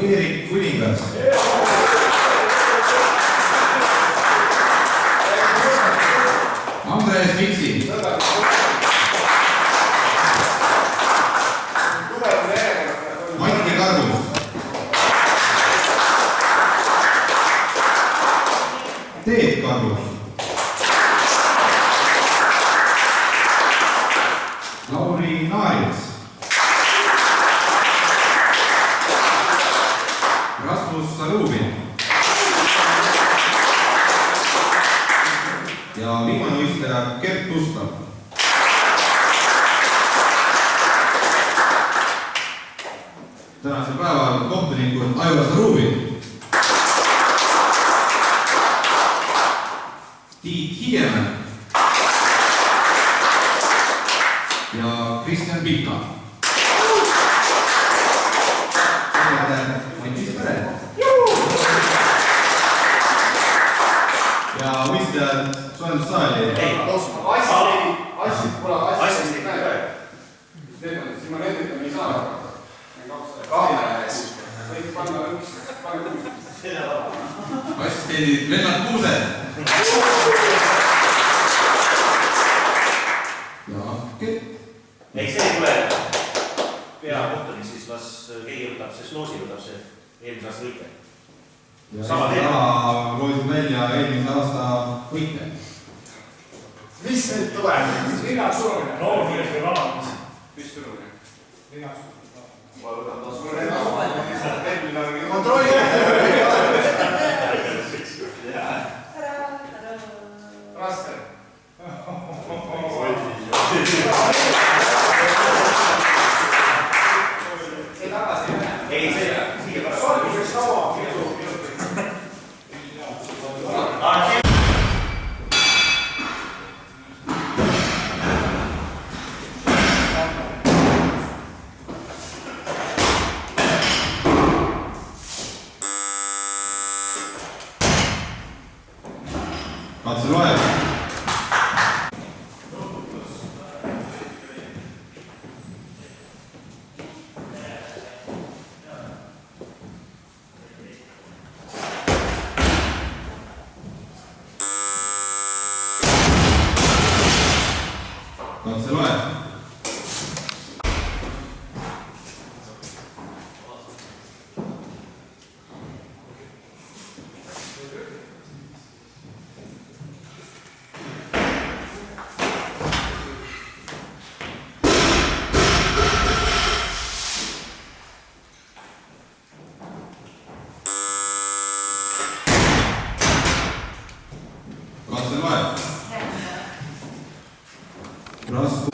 Eerik Kuningas. Andres Miksi. Mati Kargus. Teet Kargus. Lauri Naarits. Rasmus Salubin. Ja viimane võistleja Gert Tustav. Tänasel päeval kohtunikud Aivar Salubin, Tiit Hiiemäe ja Kristjan Pika. Ja võistlejad soojendussaali. Ei, assistenti näe. Siis ma nenditama ei saa. Kaamera ees. Võid panna üks. Assistendid Lennart Kuused. Ja Kett. Ei, see ei tule peakohtunik, siis las keegi võtab, see Sloosi võtab see eelmise aasta võite. Ja sama loodid välja eelmise aasta võite. Mis nüüd tuleb? Linnak surumine. Noor mees või vana mees? Mis surumine? Linnak surumine. Ma võtan taas surumine. Kontrolli! Raske. See tagasi ei lähe. Ei, see siia pärast. Solguseks kaua. Katse loeb. Katse loeb. Katse loeb. Rasku.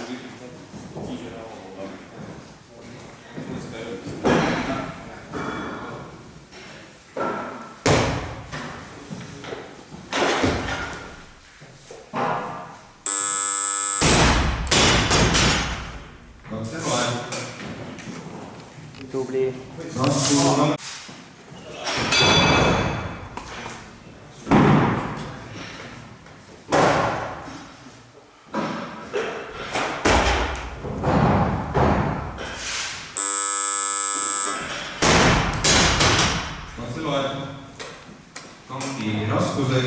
Katse loeb. Tubli. Rasku. Katse loeb. Kangi raskused.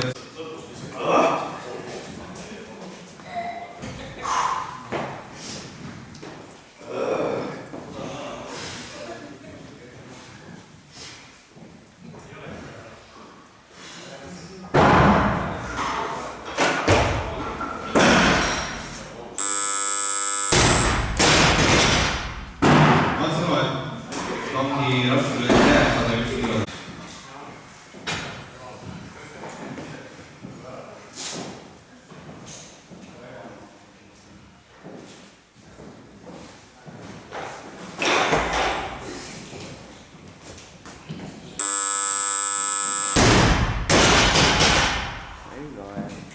Katse loeb. Kangi raskused jääb 101 kilo.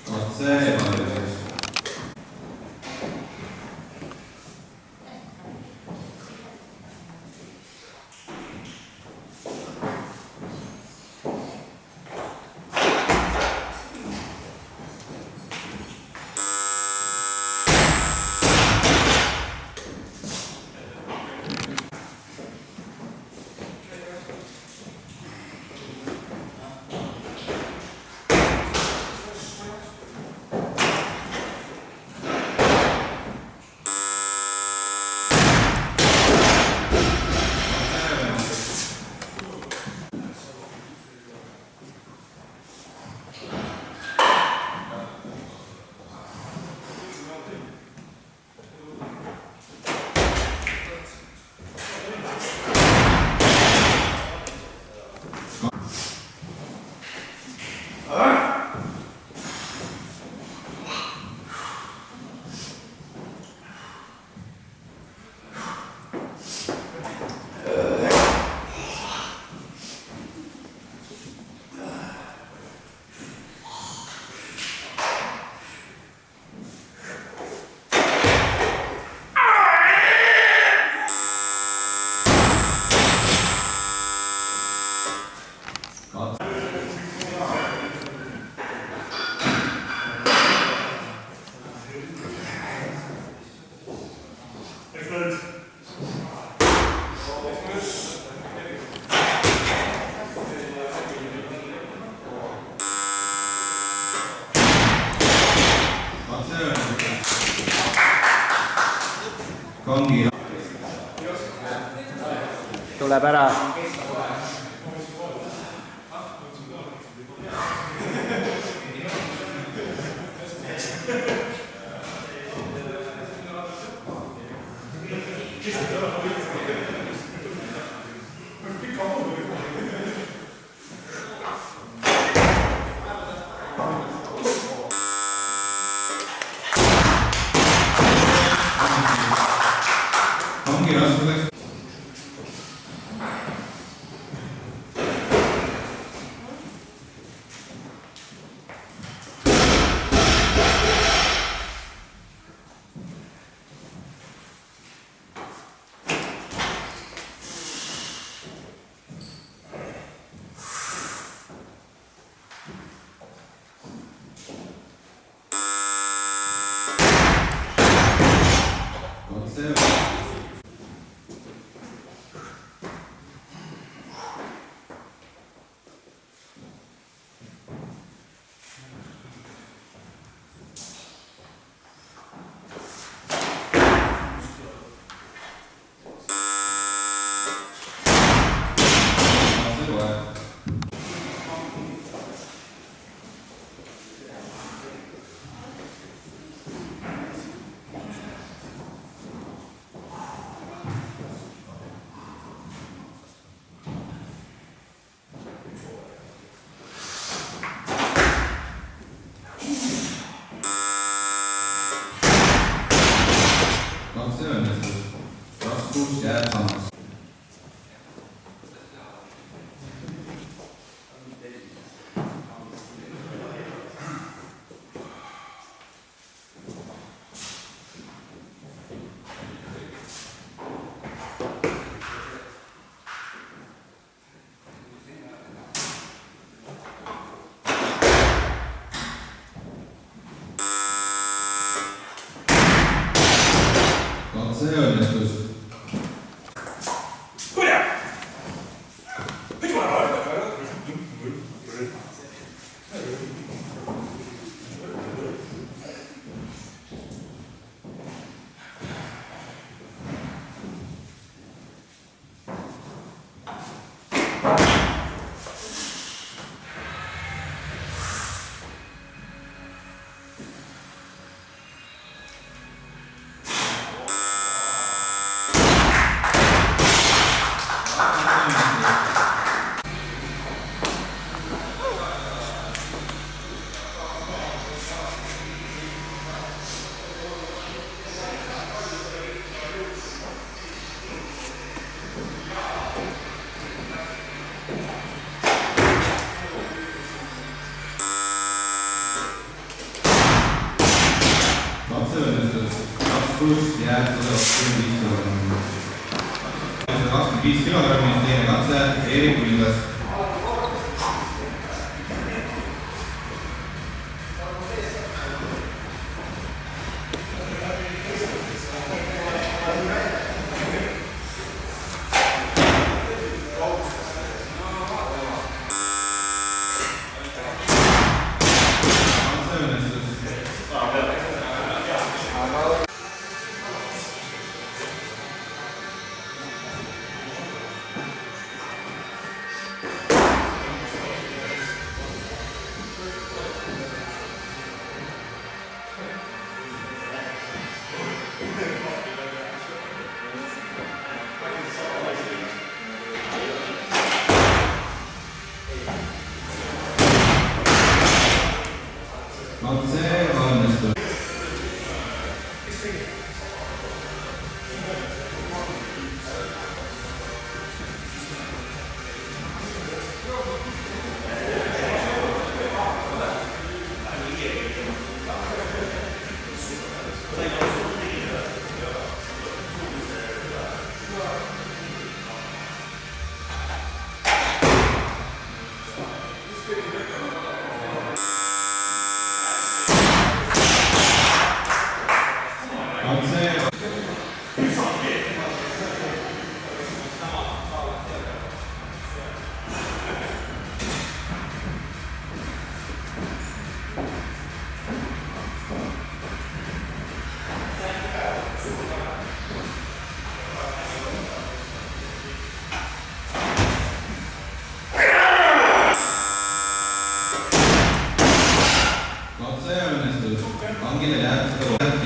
Katse ebaterviseks. läheb ära. ongi raskuseks. see õnnestus. Raskus jääb samaks. See õnnestus. Raskus jääb 125 kilogrammi, teine katse, Eerik Ulgas. See õnnestus.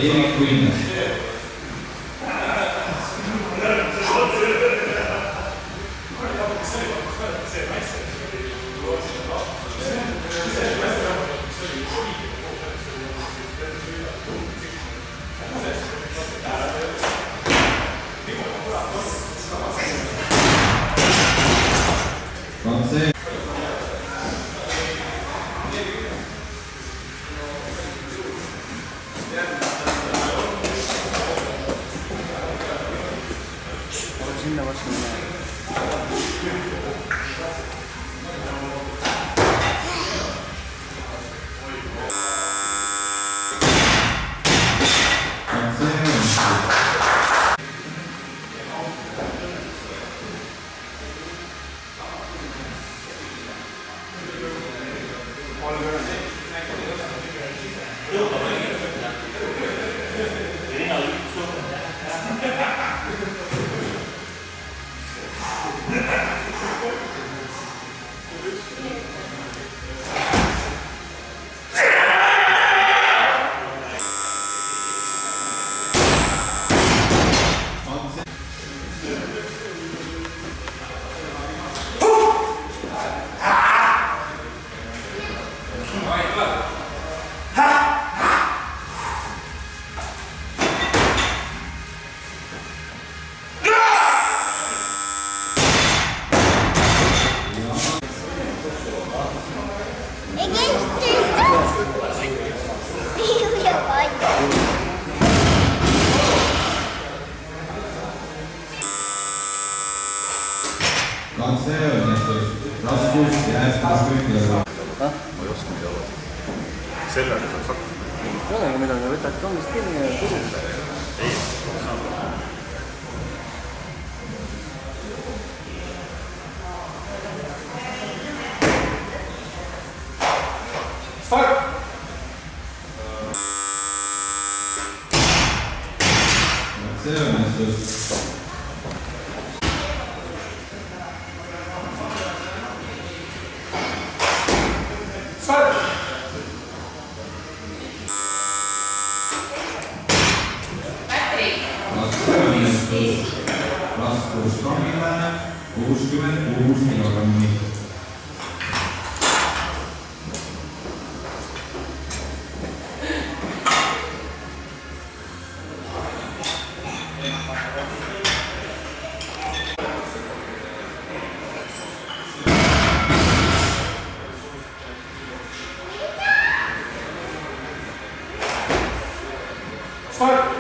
Erik Kuinas. Kansee. Sinna vastu minna. Kansee õnnestus. Raskus jäästas kõikidele. Ma ei oska mida olla. Sellega saaks hakkama. Ei olegi midagi, võtad kangest kinni ja kudu. Ei, Start! Kansee õnnestus. Raskus kangile 66 kilogrammi. Start!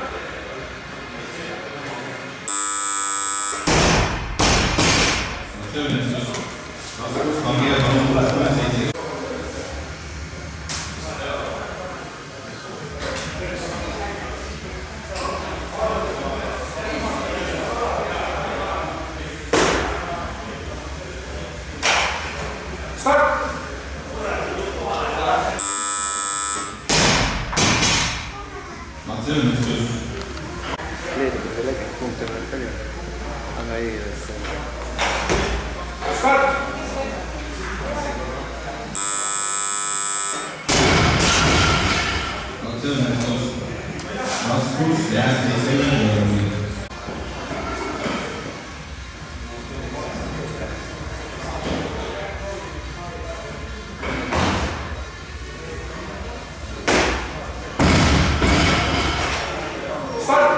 See õnnestus. Raskus kangile 67. Start! See õnnestus. Leedus oli läbi punkte veel palju. Aga ei, Start! See õnnestus. Raskus jäästas 7 kilogrammi. Start!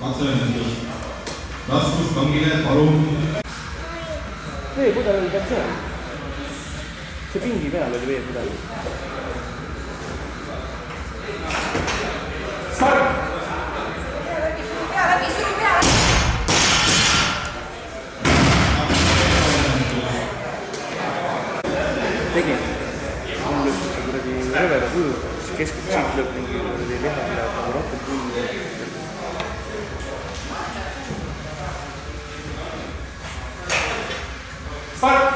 Katse õnnestus. Raskus kangile palun. veepudel oli peal seal. See pingi peal oli veepudel. Start! Tegin. Mul lõpuks see kuradi rõveda kuju, siis keskelt siit lõpp mingi kuradi lihad läheb nagu rohkem kulli. Start!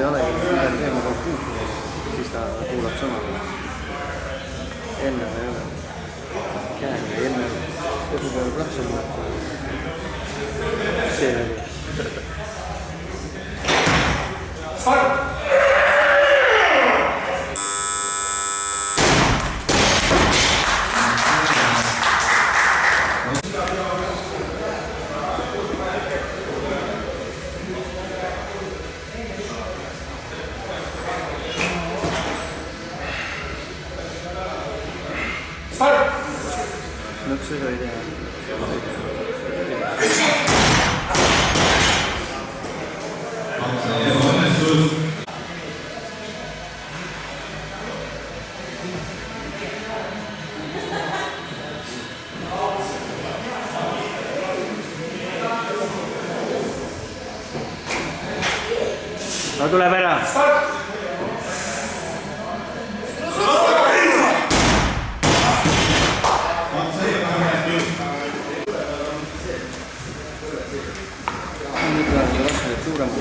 ei olegi, pigem teeme kogu kuud, siis ta kuulab sõna. Enne ei ole. Käega, enne kogu peale plaksa muutma. See oli. Start! Nõks seda ei tea. No tuleb ära. Suurem.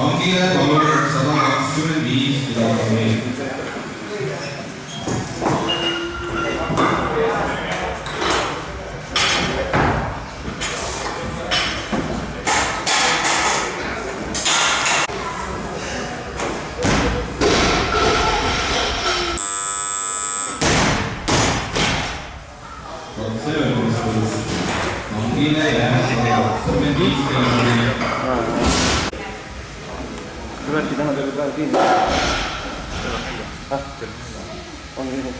Kangile palun 125 kilogrammi. Kangile jääb 125 kilogrammi. Roberti täna teile praegu kinni. On nii.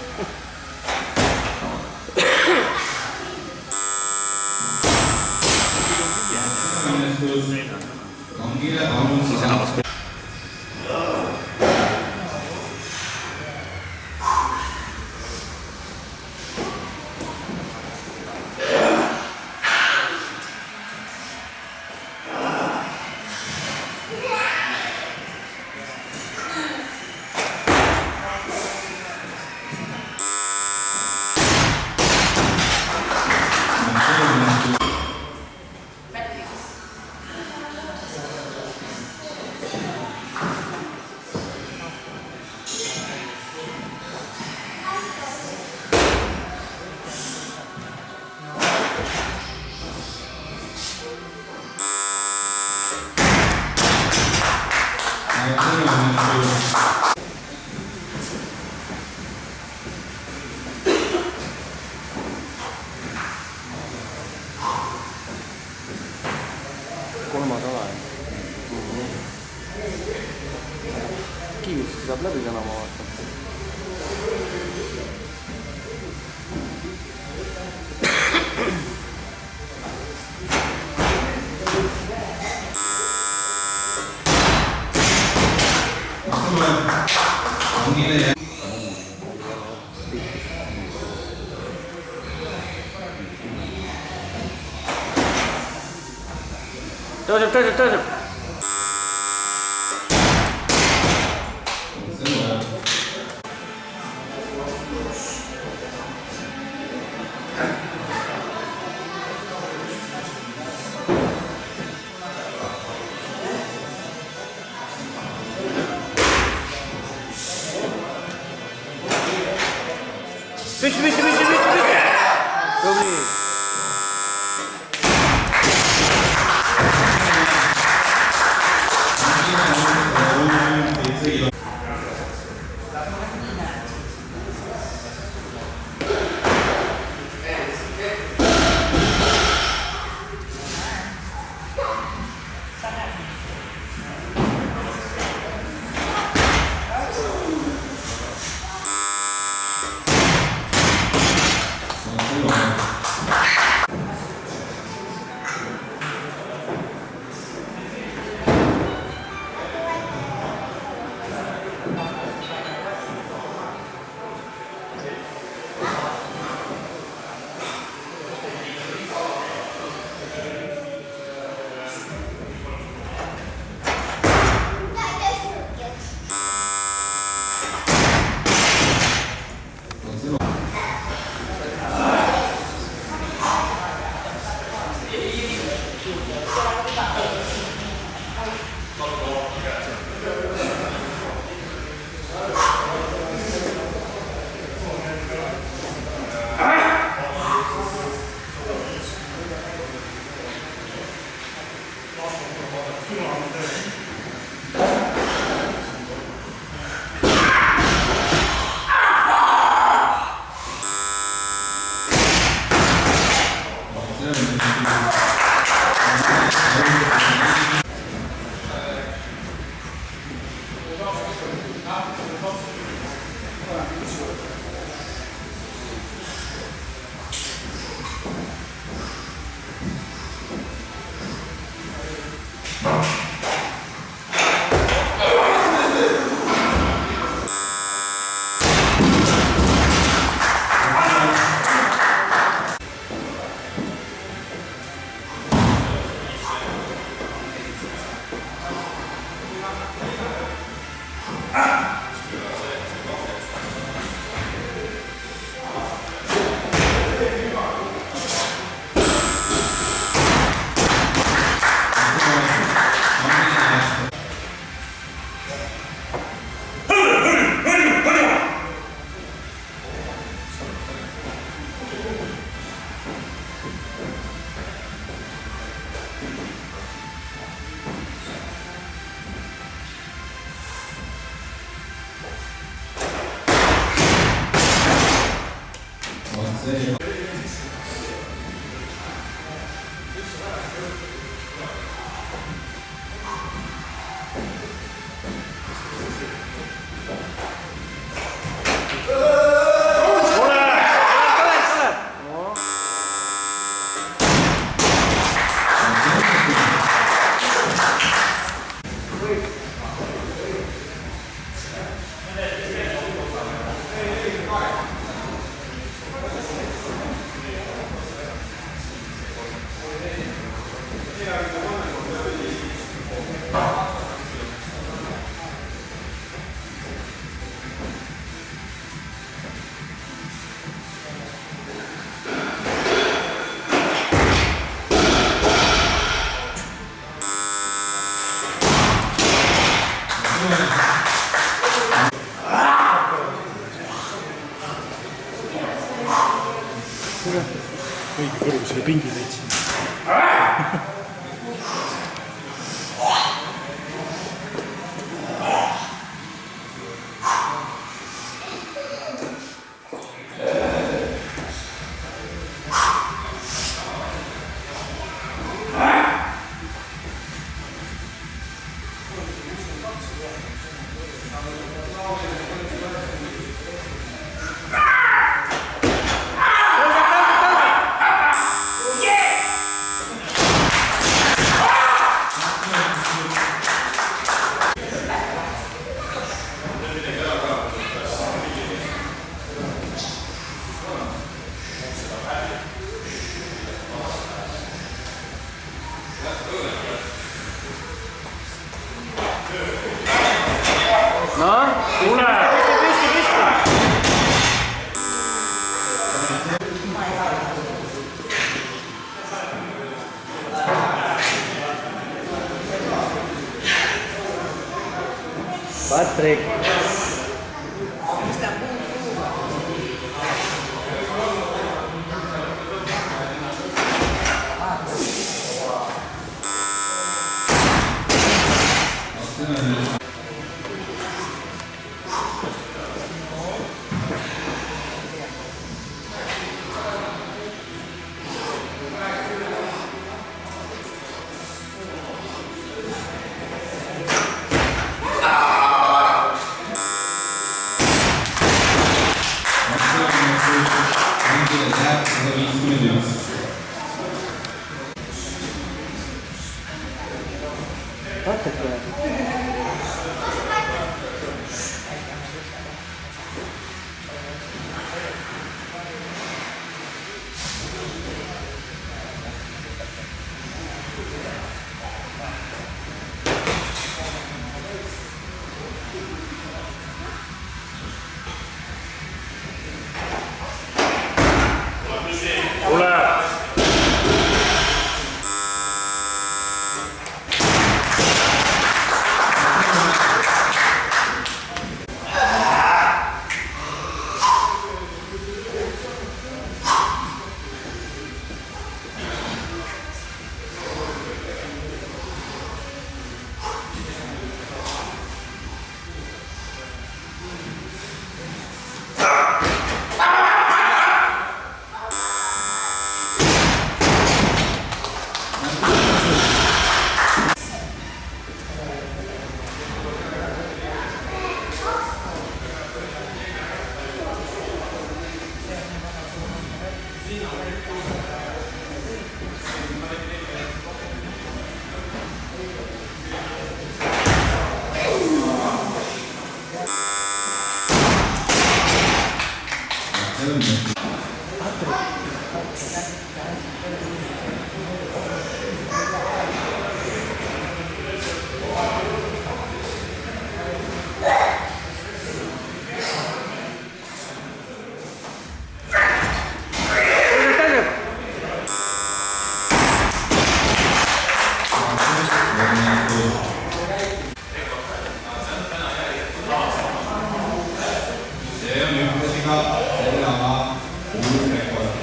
Kangile palun 100. Kolmas ala. Kivist saab läbi täna, ma vaatan. Kangile jääb. Tõuseb. Püsti. Tubli. õige kõrgusele pingi leidsin. Patrick. see on ühtlasi ka selle ala uus rekord.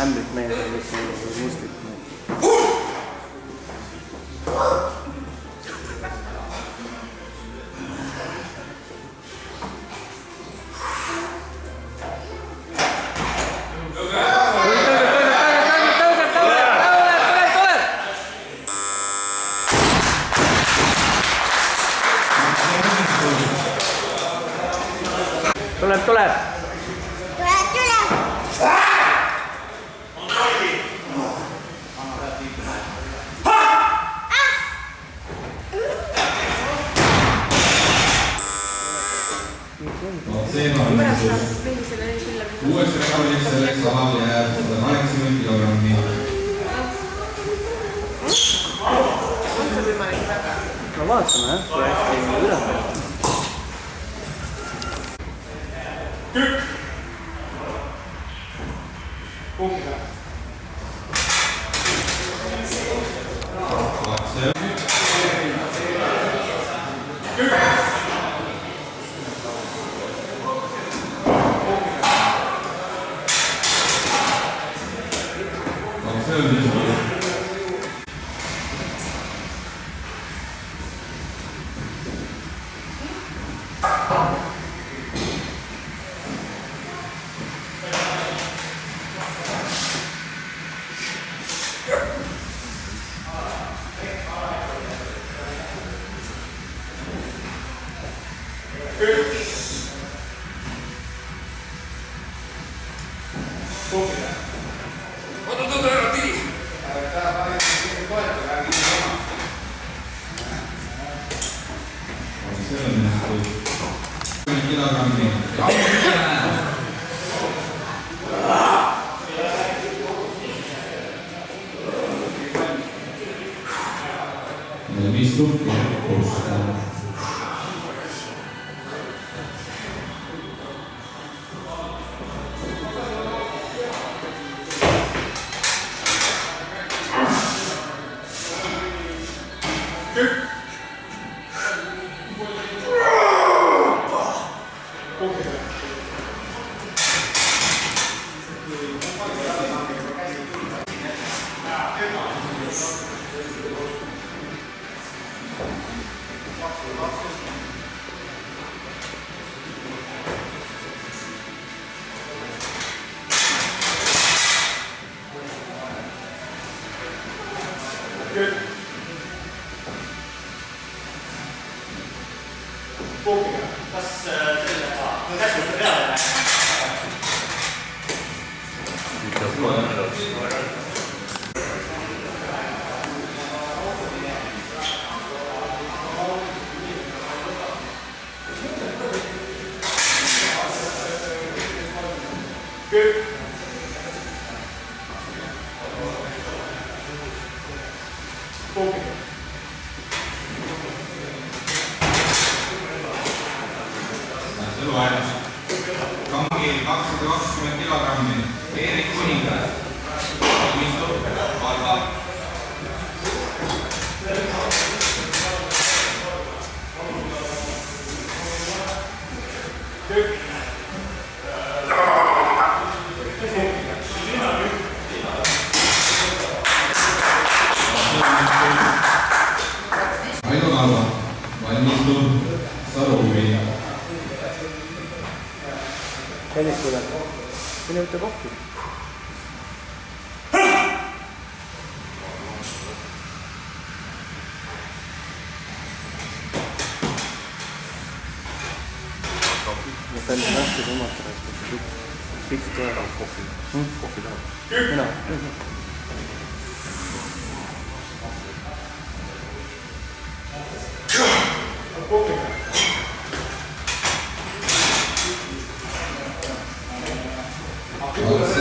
ämbrit mees on lihtsalt mustlik mees. Tuleb. Uueks rekordiks selleks alal jääb 180 kilogrammi. No vaatame jah, kui hästi üle. Tükk! Punktida. Oota, ära tiri! See on kilogrammi. Viis tukki koos. Kas selle käskuste peale läheb? Kangi 220 kilogrammi. Eerik Kuningas. Valmistub. Valga. Aido Narva. Valmistub. Saruhuvi. Sellist tuleb. Sine võtta kokku. Ja palju nähti tõmmata, et pikk tõe. Kohvi tahab. Mina.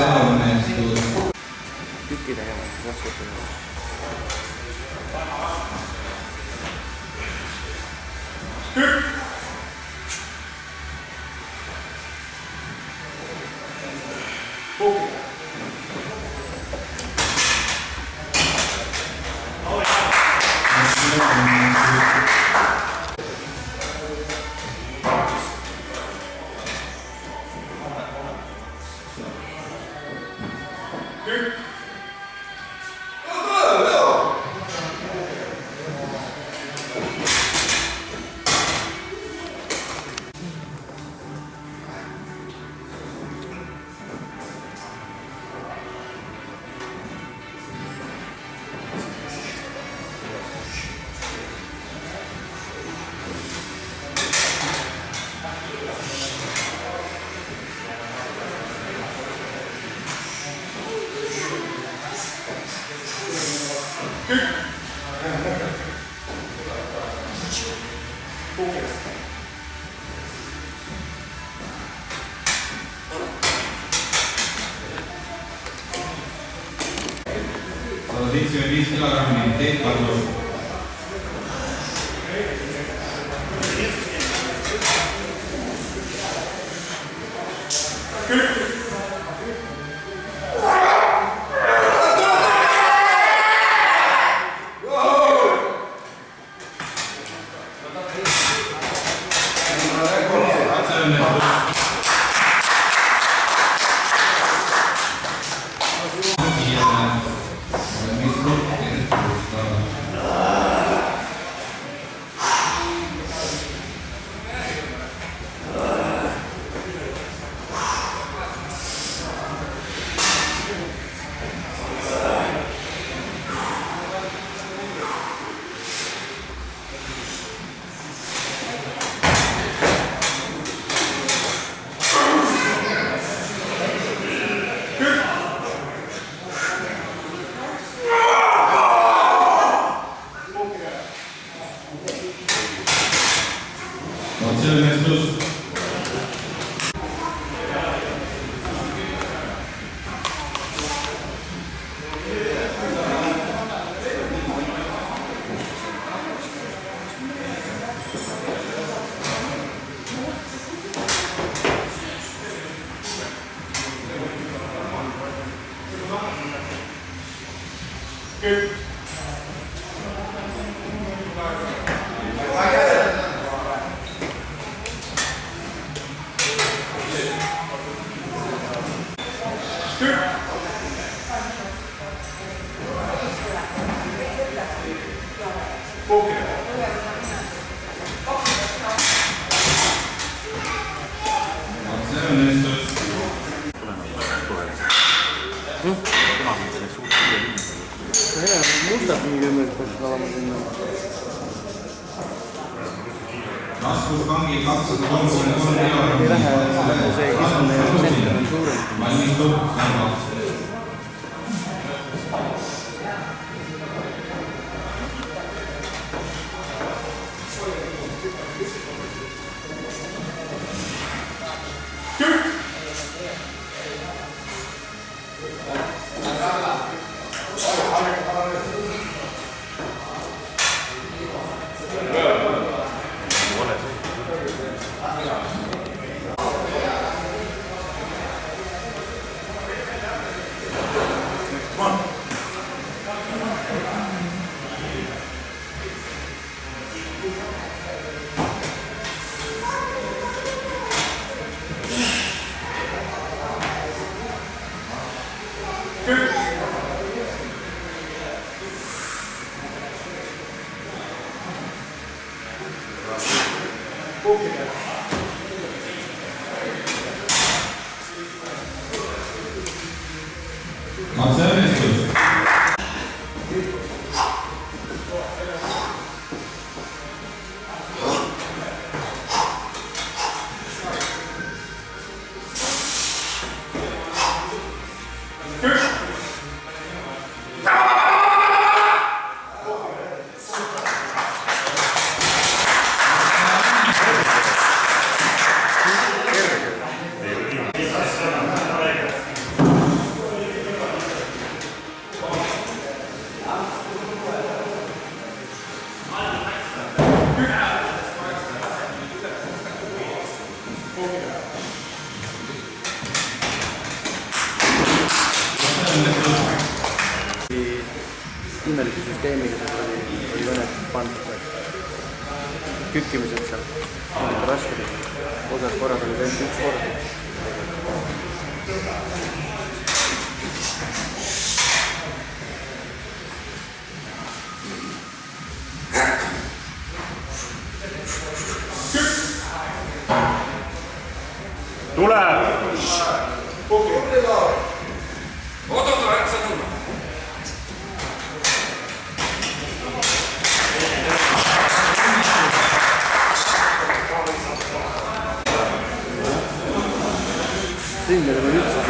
õnnestus. Tükki tegema, raskelt. Sada 75 kilogrammi teekpadus. Mustad nii kümmelt peaks olema sinna. Raskuskangi 233 kilogrammi. Ei lähe, see keskmine senter on suurem. Valmistub kärvaks. Katse õnnestus. Imelise süsteemiga oli Venet pandud kükkimiseks seal. Rasked. Osas korras oli ainult üks kord. Tule! Oota, ära sa tulla. Ringele veel üldse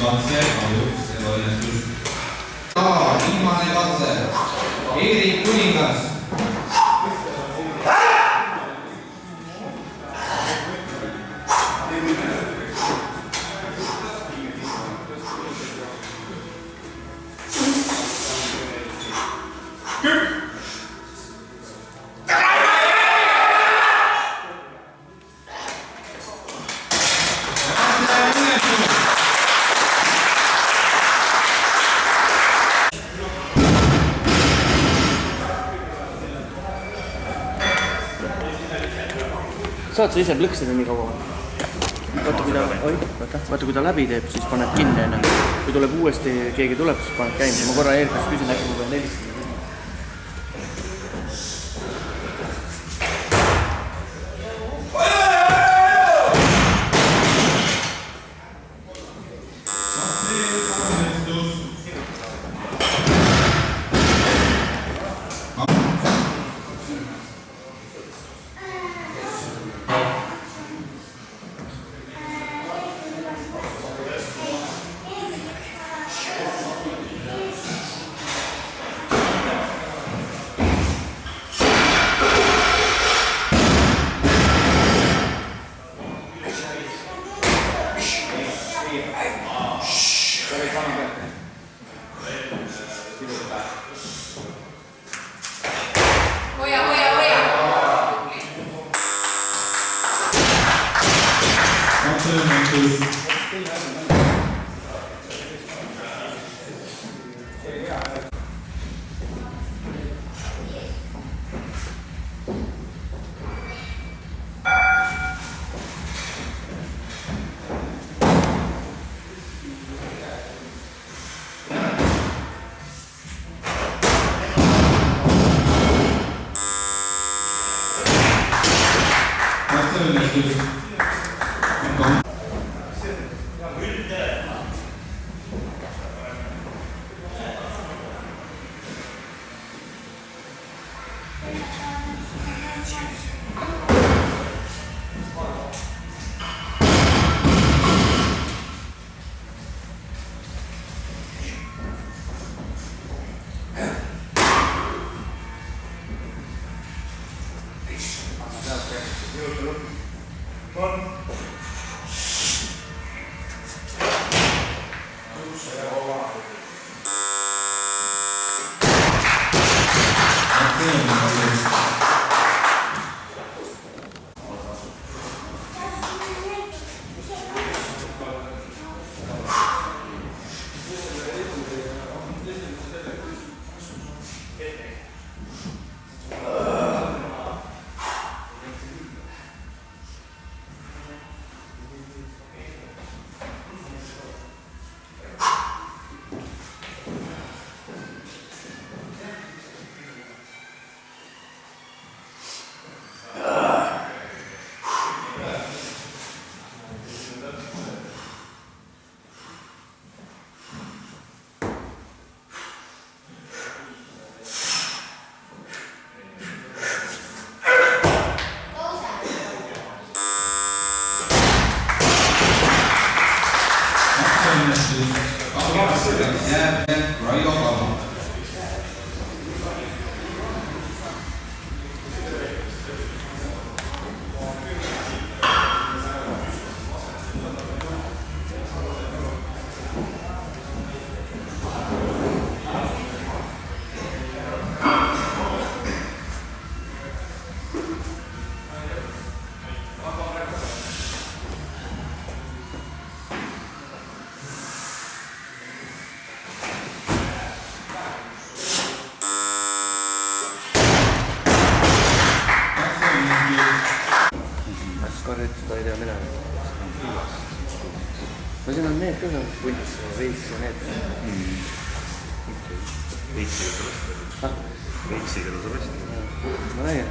Katse, kahjuks ebaõnnestus. Viimane katse. Erik Kuningas. Saad sa ise plõksida nii kaua? Vaata, kui ta läbi teeb, siis paned kinni enne. Kui tuleb uuesti, keegi tuleb, siis paned käima. Ma korra eelkast küsin, äkki ma pean helistada. see õnnestus. Jääb Raido Kalmo. Karjad seda ei tea midagi. No siin on need ka seal pundis, veits ja need. Veitsiga sa rõstad. Veitsiga sa rõstad. Ma nägin.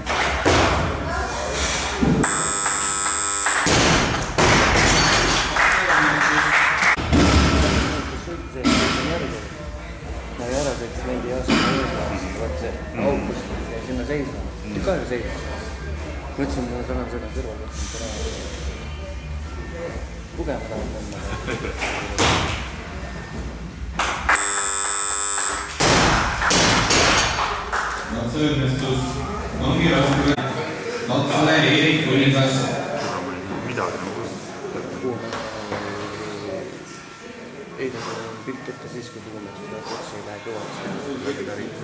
Nagu ära sõitis veidi aastane juurde, vaat see august jäi sinna seisma. Tükk aega seisma. Mõtlesin, et ma tahan seda kõrval pugema tahan minna. Natsa õnnestus ongi raske. Natsale Eerik Kuningas. Midagi nagu Ei taha pilt võtta siis, kui tuume seda otsa ei lähe kõvaks. Läbi ta riik.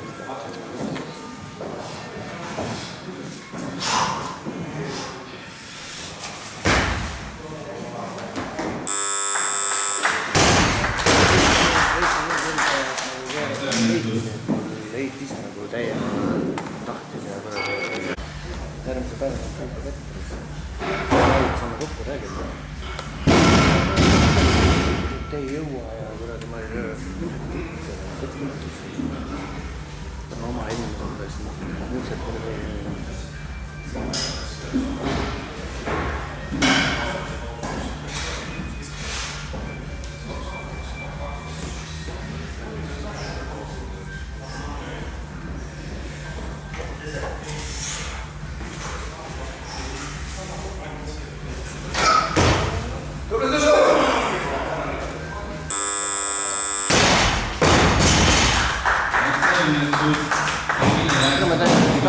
Leitis nagu täiega tahtis ja kuradi järgmise päeva on kõik kätte. Saame kokku räägida. Te ei jõua ja kuradi ma ei tea. Ta on oma inimesed, niisugused kuradi.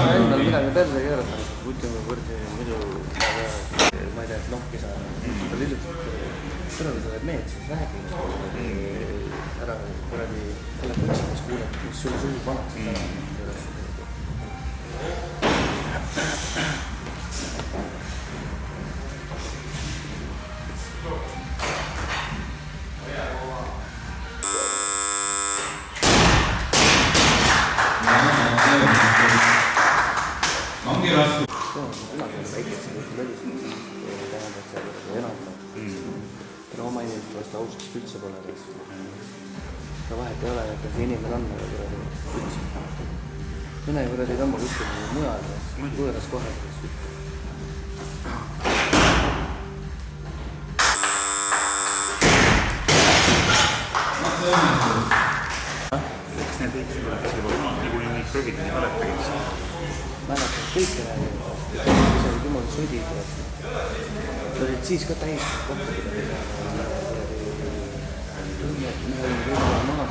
Endal midagi perse keerata, võtime võrdi muidu ma ei tea, et lohki saa seda lillutab kõrval sa oled mehed, siis räägi ära kuradi selle kutsimis kuuled, mis sulle suhu pannakse ongi raske. Kunagi oli väikese kõhtu lõdis, tähendab, et see enam täna oma inimest vastu ausust üldse pole. No vahet ei ole, et see inimene on kuradi üldse. Mine kuradi tõmba kuskil mujal, võõras kohas. Eks need võiksid olla niikuinii neid pröögid nii mäletagid. Mäletad kõike räägivad, isegi jumala sõdid. Nad olid siis ka täis kokku pidada. Tunne, et me olime võib-olla maha.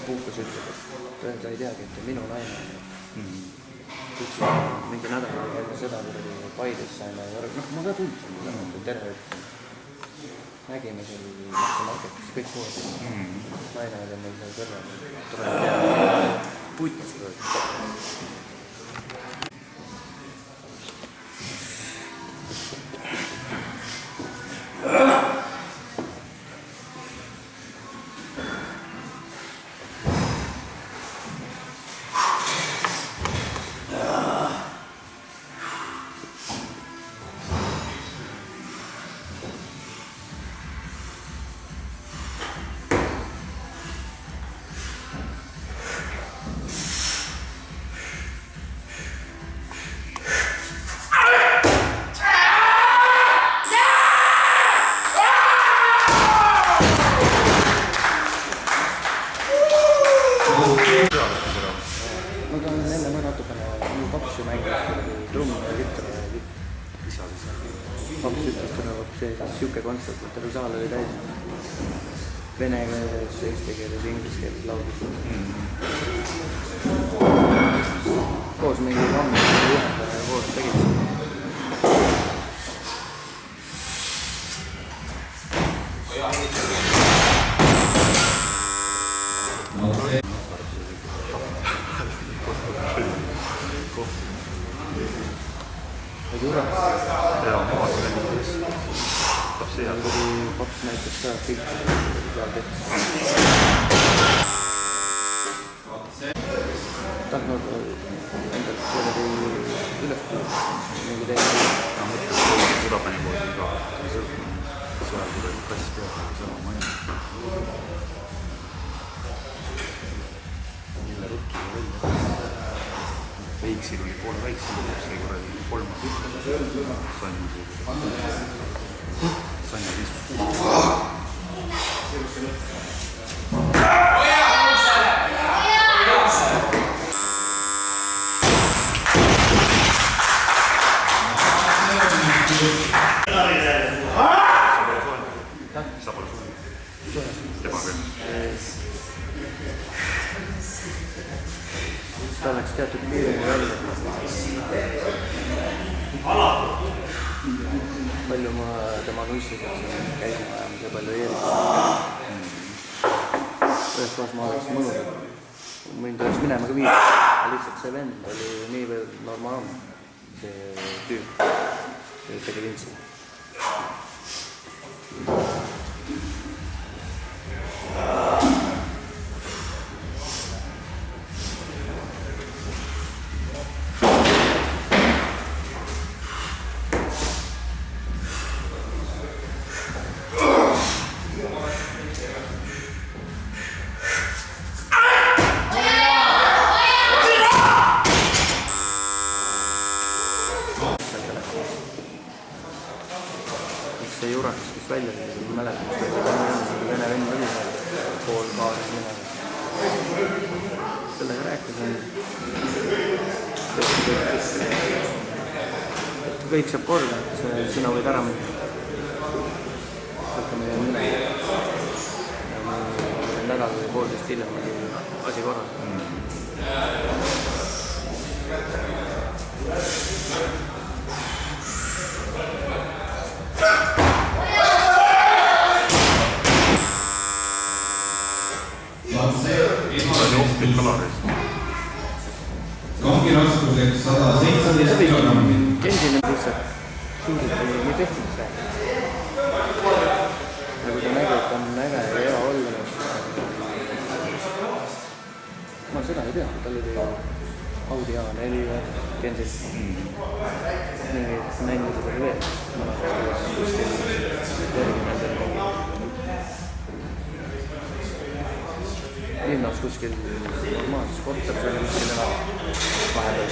Puukas ütleb, et ta ei teagi, et minu naine mingi nädal enne seda, kui Paides saime, ma ka tundsin, terve nägime seal marketis kõik koos. Naine oli meil seal kõrval, tore teha puitas. Ma tahan enne ma natukene papsi mängida, trummi ja kitara ja kõik. Paps ütles tulevad siuke kontsert, et terve saal oli täis. Vene keeles, eesti keeles, inglise keeles laulus. Koos mingi rammi juhendaja koos tegid. Ja maas näiteks. Paps näiteks ka pilti seal tehti. Tahtnud endalt sellegi üles mingi teine. Seda pani koos iga sõltma. Seal kui kass peab sama maja. Mille ruttu välja. Veiksil oli poole väiksem, sai kuradi 3 tükka. Sanja 5. Sa pole suunud. Tema küll. Ta läks teatud piirini välja. Palju ma temaga üstuseks käisin ajamas ja palju eeldus. Ühes kohas ma oleks mõnus. Mind oleks minema ka viis. Lihtsalt see vend oli nii veel normaalne. See tüüp. See tegi vintsi. See Juras, kes välja tuli, ma mäletan, et vene vend oli pool kaasa minema. Sellega rääkisin. Et kõik saab korda, et sina võid ära minna. Võtame ja minna. Ja nädal või poolteist hiljem oli asi korral. Kangi raskuseks 117 kilogrammi. Käisin lihtsalt pingid või nii tehniks rääkida. Ja kui ta nägi, et on äge ja hea olla, ma seda ei tea, tal oli Audi A4 või Gensis. Mingid mängud oli veel. Ma kuskil terminadel mingi. Linnas kuskil normaalses korteris oli kuskil enam vahepeal.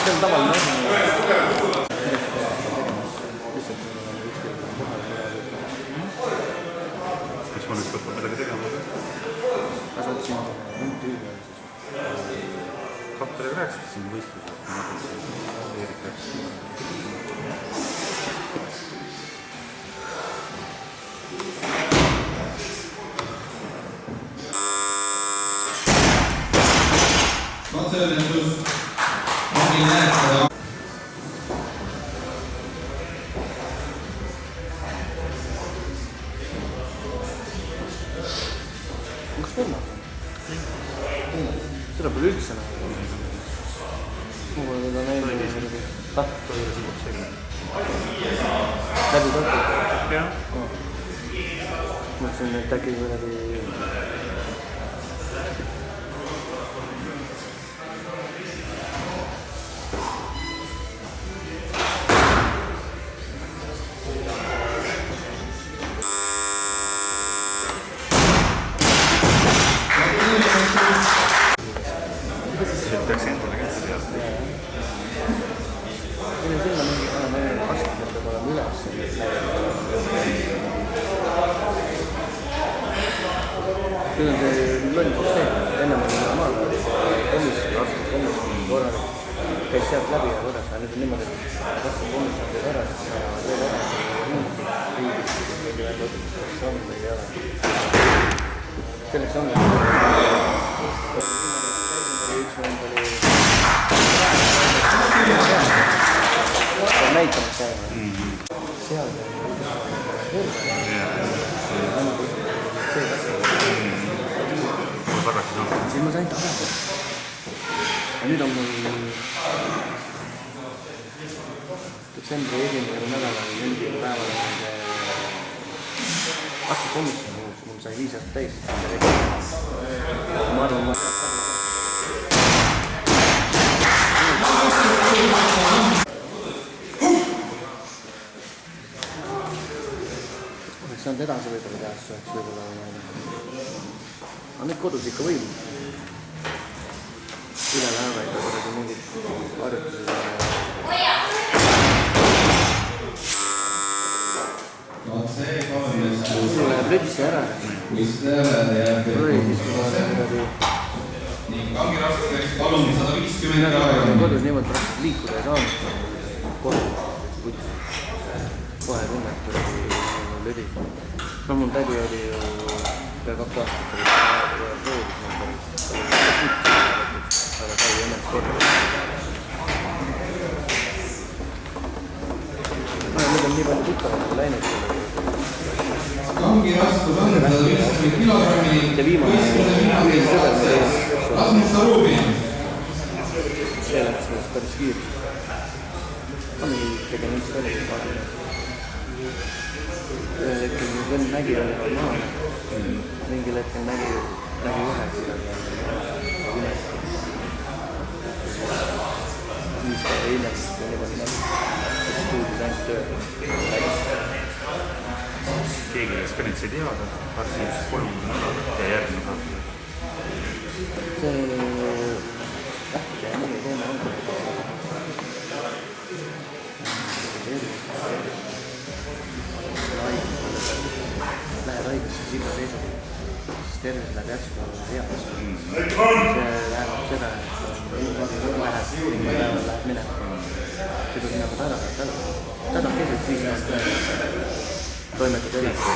See on tavaline asi. Kas ma nüüd võtan midagi tegema? Ma saatsin tüüga. Kapteliga rääkisid siin võistlusel, ma mõtlen, et Eerik rääkis. Katseõnnestus ongi näetada. Kas võrna? Seda pole üldse näha. Ma pole teda näinud. Läbi toetada? Jah. Mõtlesin, et äkki kuidagi... Peaks endale kätte teada. Siin on sinna mingi kastid, et peab olema üles. Nüüd on see loll süsteem. Ennem oli normaalne. Komisjon, arstid komisjon korralik. Käis sealt läbi ja korras. Nüüd on niimoodi, et arstid komisjon teeb ära. Ja veel ära. Riigis. Mingi veel lõpuks on või ei ole. Selleks on. Üks vend oli näitamas käima. Seal siis ma sain tagasi. Ja nüüd on mul detsembri esimesel nädalal mingi päeval arstikomisjoni uus, mul sai 5 aastat täis. Ma arvan, ma oleks saanud edasi võib-olla teha, siis oleks võib-olla aga nüüd kodus ikka võib. Üle päeva ikka kodus mingid harjutused. Mul läheb rütsi ära. Siis ma kodus niimoodi praktiliselt liikuda ei saanud. Kodus kohe tunned tuli lödi. No mul tädi oli ju pea 2 aastat proovis. Aga sai õnneks korda. Nüüd on nii palju tuttavad läinud. Kangi raskus on 150 kilogrammi. Ja viimane sõber. Rasmus Sarubin. See läks päris kiiresti. Ma mingi tegin üldse oli kaardile. Ühel hetkel vend nägi oli normaalne. Mingil hetkel nägi ühe kuidagi. Siis päeva hiljem oli veel nägi. Stuudis ainult töö. Keegi läks ka nüüd see teada, varsti 3 nädalat ja järgmine saab. See ähkide ja mingi teema on. Lähed haigesse siis iga seisab, siis tervis läheb järsku heaks. See läheb seda, et läheb minema. See kui sinna täna keset 5 aastat toimetada edasi.